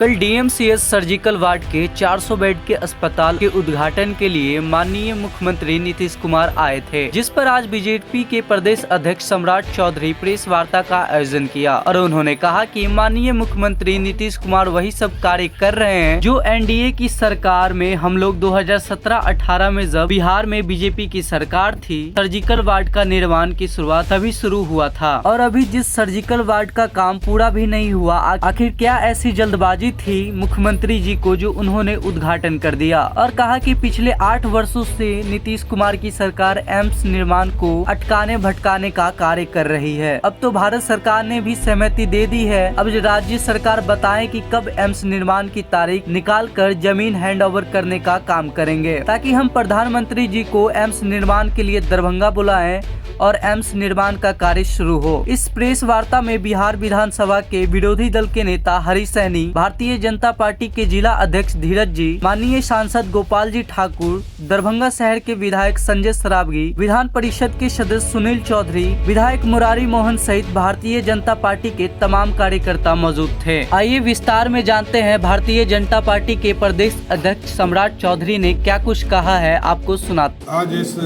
कल DMCH surgical ward के 400 bed के अस्पताल के उद्घाटन के लिए माननीय मुख्यमंत्री नीतीश कुमार आए थे, जिस पर आज बीजेपी के प्रदेश अध्यक्ष सम्राट चौधरी प्रेस वार्ता का आयोजन किया और उन्होंने कहा कि माननीय मुख्यमंत्री नीतीश कुमार वही सब कार्य कर रहे हैं जो एनडीए की सरकार में हम लोग 2017-18 में जब बिहार में बीजेपी की सरकार थी, सर्जिकल वार्ड का निर्माण की शुरुआत तभी शुरू हुआ था और अभी जिस सर्जिकल वार्ड का काम पूरा भी नहीं हुआ, आखिर क्या ऐसी जल्दबाजी थी मुख्यमंत्री जी को जो उन्होंने उद्घाटन कर दिया और कहा कि पिछले 8 वर्षों से नीतीश कुमार की सरकार एम्स निर्माण को अटकाने भटकाने का कार्य कर रही है। अब तो भारत सरकार ने भी सहमति दे दी है। अब राज्य सरकार बताए कि कब एम्स निर्माण की तारीख निकाल कर जमीन हैंडओवर करने का काम करेंगे, ताकि हम प्रधानमंत्री जी को एम्स निर्माण के लिए दरभंगा बुलाएं और एम्स निर्माण का कार्य शुरू हो। इस प्रेस वार्ता में बिहार विधानसभा के विरोधी दल के नेता हरीश सैनी, भारतीय जनता पार्टी के जिला अध्यक्ष धीरज जी, माननीय सांसद गोपाल जी ठाकुर, दरभंगा शहर के विधायक संजय सरावगी, विधान परिषद के सदस्य सुनील चौधरी, विधायक मुरारी मोहन सहित भारतीय जनता पार्टी के तमाम कार्यकर्ता मौजूद थे। आइए विस्तार में जानते हैं भारतीय जनता पार्टी के प्रदेश अध्यक्ष सम्राट चौधरी ने क्या कुछ कहा है, आपको सुनाते। आज इस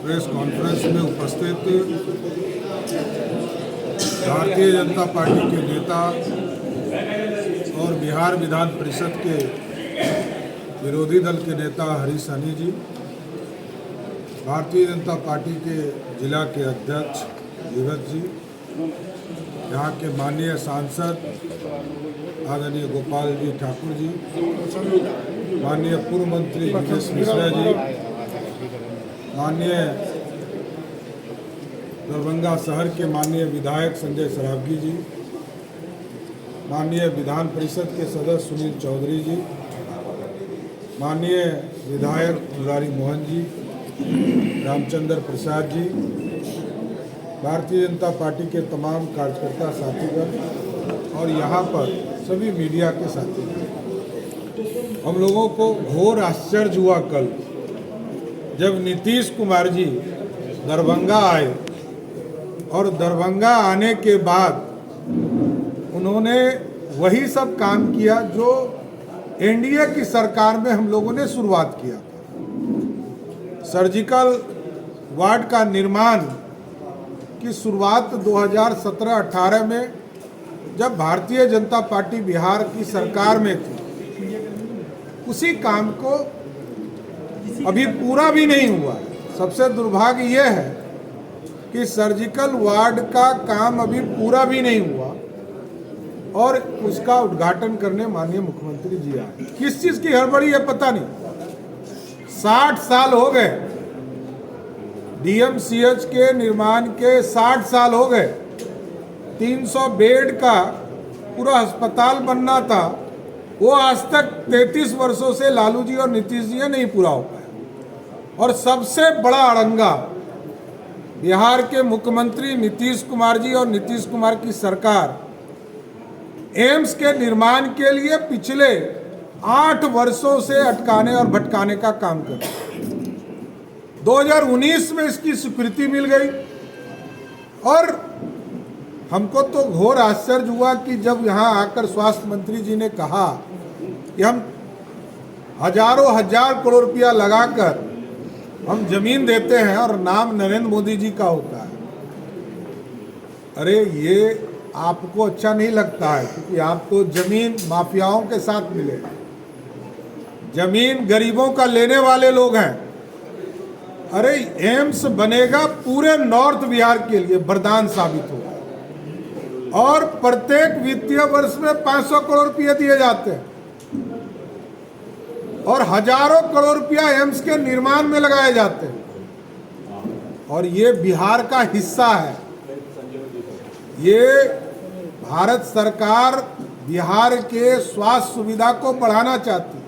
प्रेस कॉन्फ्रेंस में उपस्थित भारतीय जनता पार्टी के नेता और बिहार विधान परिषद के विरोधी दल के नेता हरीश सैनी जी, भारतीय जनता पार्टी के जिला के अध्यक्ष धीरज जी, यहाँ के माननीय सांसद आदरणीय गोपाल जी ठाकुर जी, माननीय पूर्व मंत्री दिनेश मिश्रा जी, माननीय दरभंगा शहर के माननीय विधायक संजय सरावगी जी, माननीय विधान परिषद के सदस्य सुनील चौधरी जी, माननीय विधायक मुरारी मोहन जी, रामचंद्र प्रसाद जी, भारतीय जनता पार्टी के तमाम कार्यकर्ता साथीगण और यहाँ पर सभी मीडिया के साथीगण, हम लोगों को घोर आश्चर्य हुआ कल जब नीतीश कुमार जी दरभंगा आए और दरभंगा आने के बाद उन्होंने वही सब काम किया जो एनडीए की सरकार में हम लोगों ने शुरुआत किया था। सर्जिकल वार्ड का निर्माण की शुरुआत 2017-18 में जब भारतीय जनता पार्टी बिहार की सरकार में थी, उसी काम को अभी पूरा भी नहीं हुआ। सबसे दुर्भाग्य यह है कि सर्जिकल वार्ड का काम अभी पूरा भी नहीं हुआ और उसका उद्घाटन करने माननीय मुख्यमंत्री जी आए। किस चीज की हड़बड़ी है पता नहीं। 60 साल हो गए डीएमसीएच के निर्माण के, 60 साल हो गए। 300 बेड का पूरा अस्पताल बनना था, वो आज तक 33 वर्षों से लालू जी और नीतीश जी नहीं पूरा हो पाया। और सबसे बड़ा अड़ंगा बिहार के मुख्यमंत्री नीतीश कुमार जी और नीतीश कुमार की सरकार एम्स के निर्माण के लिए पिछले 8 वर्षों से अटकाने और भटकाने का काम कर रही है। 2019 में इसकी स्वीकृति मिल गई और हमको तो घोर आश्चर्य हुआ कि जब यहाँ आकर स्वास्थ्य मंत्री जी ने कहा कि हम हजारों हजार करोड़ रुपया लगाकर हम जमीन देते हैं और नाम नरेंद्र मोदी जी का होता है। अरे ये आपको अच्छा नहीं लगता है, क्योंकि आप तो जमीन माफियाओं के साथ मिले, जमीन गरीबों का लेने वाले लोग हैं। अरे एम्स बनेगा पूरे नॉर्थ बिहार के लिए वरदान साबित होगा और प्रत्येक वित्तीय वर्ष में 500 करोड़ रुपये दिए जाते हैं और हजारों करोड़ रुपया एम्स के निर्माण में लगाए जाते हैं और ये बिहार का हिस्सा है। ये भारत सरकार बिहार के स्वास्थ्य सुविधा को बढ़ाना चाहती है।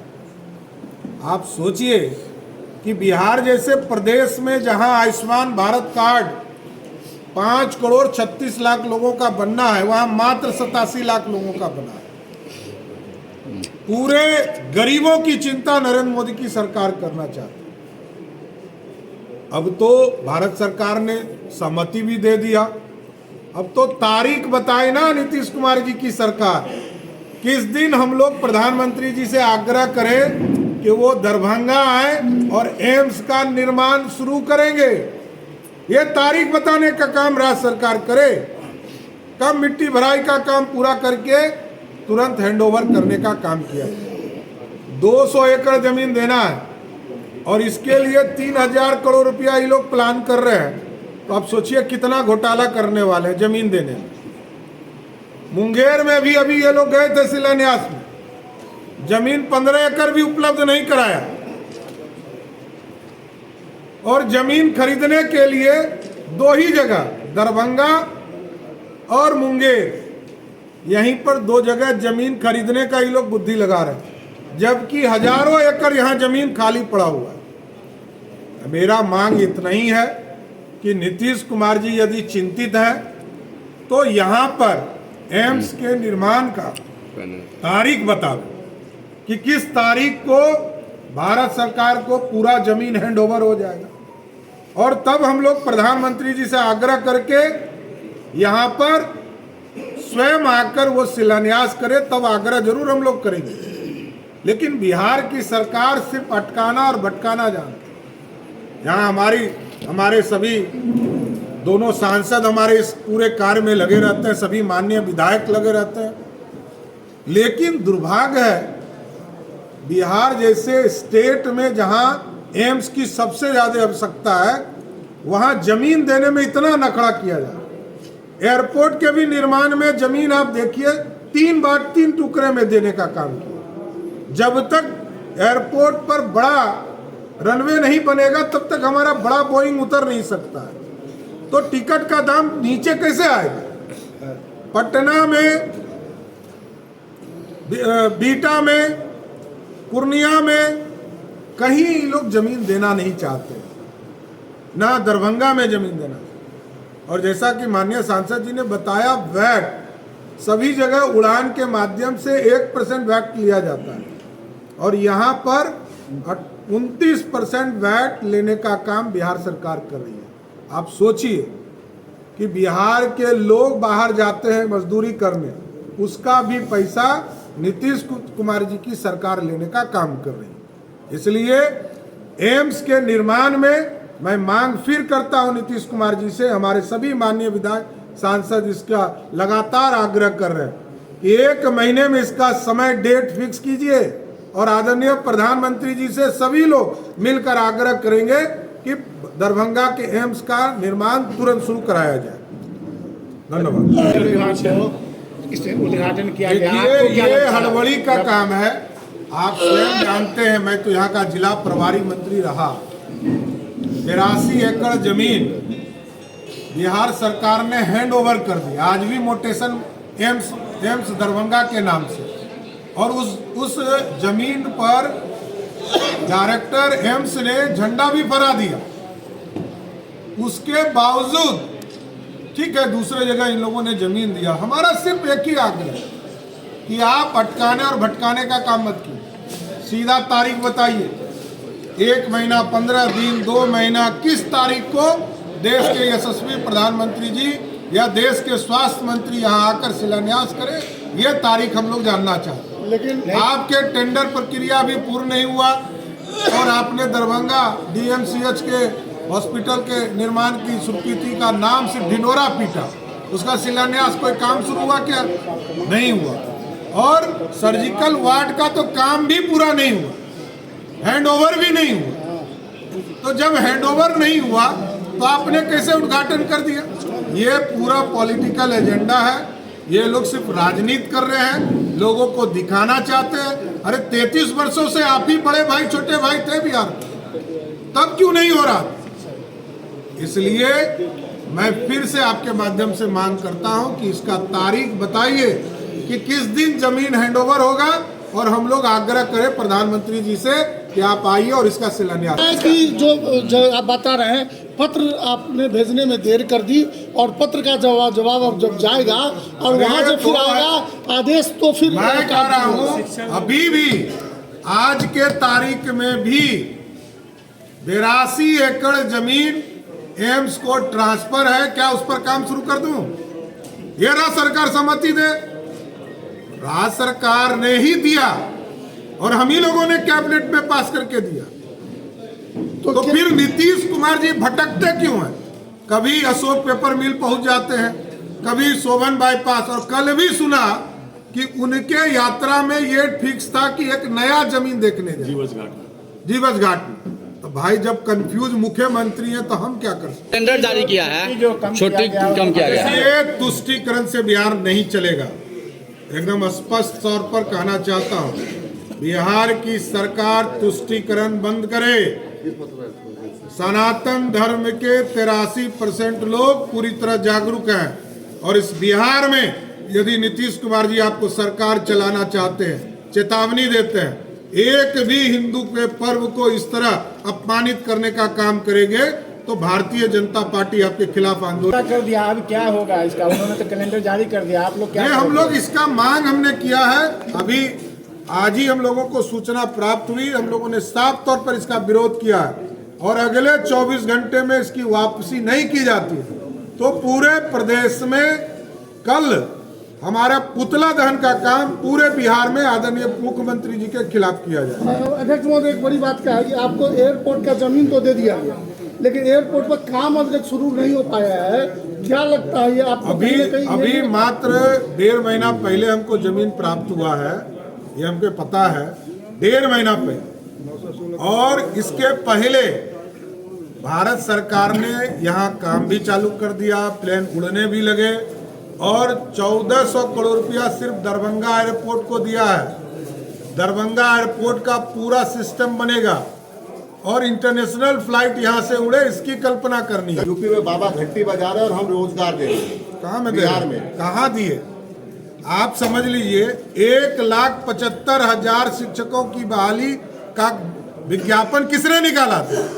आप सोचिए कि बिहार जैसे प्रदेश में जहां आयुष्मान भारत कार्ड 5 करोड़ 36 लाख लोगों का बनना है, वहां मात्र 87 लाख लोगों का बना है। पूरे गरीबों की चिंता नरेंद्र मोदी की सरकार करना चाहती है। अब तो भारत सरकार ने सहमति भी दे दिया। अब तो तारीख बताए ना नीतीश कुमार जी की सरकार किस दिन हम लोग प्रधानमंत्री जी से आग्रह करें कि वो दरभंगा आए और एम्स का निर्माण शुरू करेंगे। ये तारीख बताने का काम राज्य सरकार करे। कब मिट्टी भराई का काम पूरा करके तुरंत हैंडओवर करने का काम किया। 200 एकड़ जमीन देना है और इसके लिए 3000 करोड़ रुपया ये लोग प्लान कर रहे हैं। तो आप सोचिए कितना घोटाला करने वाले हैं जमीन देने में। मुंगेर में भी अभी ये लोग गए थे शिलान्यास में, जमीन 15 एकड़ भी उपलब्ध नहीं कराया। और जमीन खरीदने के लिए 2 ही जगह, दरभंगा और मुंगेर, यहीं पर 2 जगह जमीन खरीदने का ये लोग बुद्धि लगा रहे हैं, जबकि हजारों एकड़ यहाँ जमीन खाली पड़ा हुआ है। मेरा मांग इतना ही है कि नीतीश कुमार जी यदि चिंतित है तो यहाँ पर एम्स के निर्माण का तारीख बता दो कि किस तारीख को भारत सरकार को पूरा जमीन हैंडओवर हो जाएगा, और तब हम लोग प्रधानमंत्री जी से आग्रह करके यहाँ पर स्वयं आकर वो शिलान्यास करे, तब आग्रह जरूर हम लोग करेंगे। लेकिन बिहार की सरकार सिर्फ अटकाना और भटकाना जानती है। यहाँ हमारे सभी दोनों सांसद हमारे इस पूरे कार्य में लगे रहते हैं, सभी माननीय विधायक लगे रहते हैं। लेकिन दुर्भाग्य है, बिहार जैसे स्टेट में जहाँ एम्स की सबसे ज़्यादा आवश्यकता है, वहाँ जमीन देने में इतना नखड़ा किया जाए। एयरपोर्ट के भी निर्माण में जमीन आप देखिए 3 टुकड़े में देने का काम किया। जब तक एयरपोर्ट पर बड़ा रनवे नहीं बनेगा तब तक हमारा बड़ा बोइंग उतर नहीं सकता है। तो टिकट का दाम नीचे कैसे आएगा? पटना में, बीटा में, पूर्णिया में कहीं लोग जमीन देना नहीं चाहते, ना दरभंगा में जमीन देना। और जैसा कि माननीय सांसद जी ने बताया, वैट सभी जगह उड़ान के माध्यम से 1% वैट लिया जाता है और यहाँ पर 29% वैट लेने का काम बिहार सरकार कर रही है। आप सोचिए कि बिहार के लोग बाहर जाते हैं मजदूरी करने, उसका भी पैसा नीतीश कुमार जी की सरकार लेने का काम कर रही है। इसलिए एम्स के निर्माण में मैं मांग फिर करता हूं नीतीश कुमार जी से, हमारे सभी माननीय विधायक सांसद इसका लगातार आग्रह कर रहे हैं कि 1 महीने में इसका समय डेट फिक्स कीजिए और आदरणीय प्रधानमंत्री जी से सभी लोग मिलकर आग्रह करेंगे कि दरभंगा के एम्स का निर्माण तुरंत शुरू कराया जाए। धन्यवाद। उद्घाटन किया गया। ये हड़बड़ी का काम है। आप स्वयं जानते हैं, मैं तो यहाँ का जिला प्रभारी मंत्री रहा। 82 एकड़ जमीन बिहार सरकार ने हैंडओवर कर दी, आज भी मोटेशन एम्स दरभंगा के नाम से। और उस जमीन पर डायरेक्टर एम्स ने झंडा भी फहरा दिया। उसके बावजूद ठीक है, दूसरे जगह इन लोगों ने जमीन दिया। हमारा सिर्फ एक ही आग्रह है कि आप अटकाने और भटकाने का काम मत कीजिए, सीधा तारीख बताइए। 1 महीना, 15 दिन, 2 महीना, किस तारीख को देश के यशस्वी प्रधानमंत्री जी या देश के स्वास्थ्य मंत्री यहाँ आकर शिलान्यास करें, ये तारीख हम लोग जानना चाहते हैं। लेकिन आपके टेंडर प्रक्रिया भी पूर्ण नहीं हुआ और आपने दरभंगा DMCH के हॉस्पिटल के निर्माण की स्वीकृति का नाम से ढिंढोरा पीटा, उसका शिलान्यास कोई काम शुरू हुआ क्या? नहीं हुआ। और सर्जिकल वार्ड का तो काम भी पूरा नहीं हुआ, हैंडओवर भी नहीं हुआ। तो जब हैंडओवर नहीं हुआ तो आपने कैसे उद्घाटन कर दिया? ये पूरा पॉलिटिकल एजेंडा है। ये लोग सिर्फ राजनीति कर रहे हैं, लोगों को दिखाना चाहते हैं। अरे 33 वर्षों से आप ही बड़े भाई छोटे भाई थे बिहार, तब क्यों नहीं हो रहा? इसलिए मैं फिर से आपके माध्यम से मांग करता हूं कि इसका तारीख बताइए कि किस दिन जमीन हैंडओवर होगा, और हम लोग आग्रह करें प्रधानमंत्री जी से कि आप आइए और इसका शिलान्यास। कि जो आप बता रहे हैं, पत्र आपने भेजने में देर कर दी और पत्र का जवाब अब जब जाएगा और वहाँ से फिर आएगा आदेश, तो फिर मैं कह रहा हूँ अभी भी आज के तारीख में भी 82 एकड़ जमीन एम्स को ट्रांसफर है। क्या उस पर काम शुरू कर दूं? ये ना सरकार सहमति दे, राज्य सरकार ने ही दिया और हम ही लोगों ने कैबिनेट में पास करके दिया। तो फिर नीतीश कुमार जी भटकते क्यों हैं? कभी अशोक पेपर मिल पहुंच जाते हैं, कभी शोभन बाईपास, और कल भी सुना कि उनके यात्रा में ये फिक्स था कि एक नया जमीन देखने जाए जीवछ घाट में। तो भाई जब कंफ्यूज मुख्यमंत्री हैं तो हम क्या कर सकते? टेंडर जारी किया है, छुट्टी कम किया गया है। ये तुष्टीकरण से बिहार नहीं चलेगा। एकदम स्पष्ट तौर पर कहना चाहता हूँ, बिहार की सरकार तुष्टीकरण बंद करे। सनातन धर्म के 83% लोग पूरी तरह जागरूक हैं, और इस बिहार में यदि नीतीश कुमार जी आपको सरकार चलाना चाहते हैं, चेतावनी देते हैं, एक भी हिंदू के पर्व को इस तरह अपमानित करने का काम करेंगे तो भारतीय जनता पार्टी आपके खिलाफ आंदोलन कर दिया। अब क्या होगा इसका? उन्होंने तो कैलेंडर जारी कर दिया, आप लोग क्या? हम लोग इसका मांग हमने किया है। अभी आज ही हम लोगों को सूचना प्राप्त हुई, हम लोगों ने साफ तौर पर इसका विरोध किया है, और अगले 24 घंटे में इसकी वापसी नहीं की जाती तो पूरे प्रदेश में कल हमारा पुतला दहन का काम पूरे बिहार में आदरणीय मुख्यमंत्री जी के खिलाफ किया जाए। अध्यक्ष महोदय, एक बड़ी बात क्या है कि आपको एयरपोर्ट का जमीन तो दे दिया गया, लेकिन एयरपोर्ट पर काम अभी तक शुरू नहीं हो पाया है। क्या लगता है ये आप अभी मात्र 1.5 महीना पहले हमको जमीन प्राप्त हुआ है, ये हमको पता है, 1.5 महीना पहले। और इसके पहले भारत सरकार ने यहाँ काम भी चालू कर दिया, प्लेन उड़ने भी लगे, और 1400 करोड़ रुपया सिर्फ दरभंगा एयरपोर्ट को दिया है। दरभंगा एयरपोर्ट का पूरा सिस्टम बनेगा और इंटरनेशनल फ्लाइट यहाँ से उड़े, इसकी कल्पना करनी है। यूपी में बाबा घंटी बजा रहे हैं और हम रोजगार दे रहे हैं। कहाँ में बिहार में कहाँ दिए? आप समझ लीजिए 1,75,000 शिक्षकों की बहाली का विज्ञापन किसने निकाला था?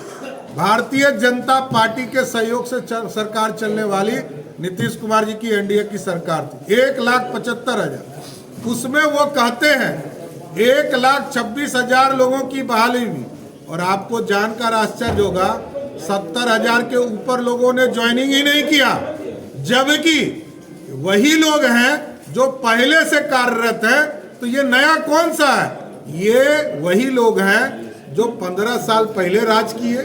भारतीय जनता पार्टी के सहयोग से सरकार चलने वाली नीतीश कुमार जी की एनडीए की सरकार थी। 1,75,000, उसमें वो कहते हैं 1,26,000 लोगों की बहाली हुई, और आपको जानकर आश्चर्य होगा 70,000 के ऊपर लोगों ने ज्वाइनिंग ही नहीं किया, जबकि वही लोग हैं जो पहले से कार्यरत हैं। तो ये नया कौन सा है? ये वही लोग हैं जो 15 साल पहले राज किए,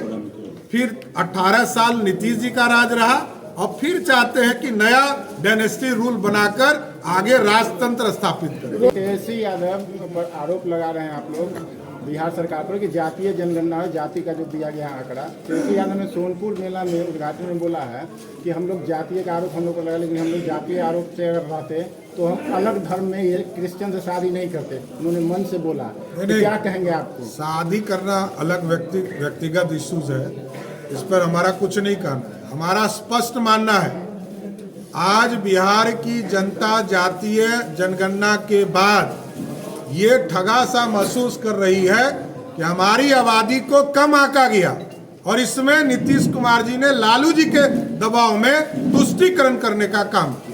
फिर 18 साल नीतीश जी का राज रहा, और फिर चाहते हैं कि नया डायनेस्टी रूल बनाकर आगे राजतंत्र स्थापित करें। तेजस्वी यादव पर आरोप लगा रहे हैं आप लोग बिहार सरकार पर कि जातीय जनगणना है, जाति का जो दिया गया आंकड़ा। तेजस्वी यादव ने सोनपुर मेला में उद्घाटन में बोला है कि हम लोग जातीय का आरोप हम लोग को लगा, लेकिन हम लोग जातीय आरोप से अगर रहते तो हम अलग धर्म में ये क्रिश्चियन से शादी नहीं करते। उन्होंने मन से बोला। तो क्या कहेंगे आपको? शादी करना अलग व्यक्तिगत इश्यूज है, इस पर हमारा कुछ नहीं कहना है। हमारा स्पष्ट मानना है, आज बिहार की जनता जातीय जनगणना के बाद ये ठगा सा महसूस कर रही है कि हमारी आबादी को कम आंका गया, और इसमें नीतीश कुमार जी ने लालू जी के दबाव में तुष्टीकरण करने का काम किया।